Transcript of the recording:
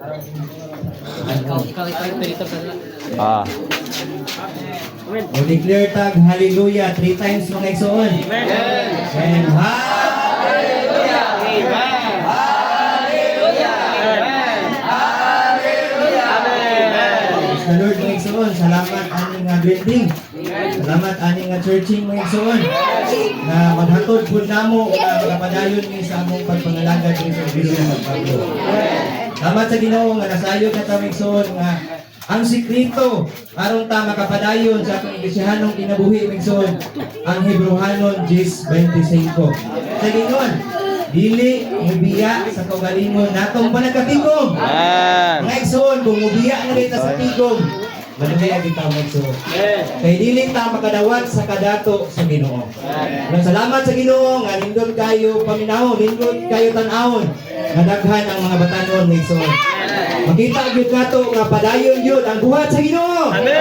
Ikaw, ito ka na. Ah. O declare tag hallelujah 3 times mga igsoon. Amen. And hallelujah. Amen. Hallelujah. Praise the Lord mga igsoon. Salamat aning building. Salamat aning churching mga igsoon. Na maghatod pud namo nga makapadayon ni sa among pagpangalagad ni sa Bisyo ng Pagpaglo. Salamat sa Ginoo nga nasayod na kami igsoon nga ang sikreto aron ta makapadayon sa atong iglesiyanong kinabuhi igsoon ang Hebrehanon 10:25. Sa Ginoo, dili mubiya sa kaugalingon natong panagkatigom. Amen. Mga igsoon, kung mubiya na kita sa tigom, manugaya kita mga igsoon. Kay dili ta makadawat sa kadato sa Ginoo. Salamat sa Ginoo nga nindot kayo paminahon, nindot kayo tan-awon nga daghan ang mga batanon mga igsoon. Makita gyud nato nga padayon gyud ang buhat sa Ginoo. Amen.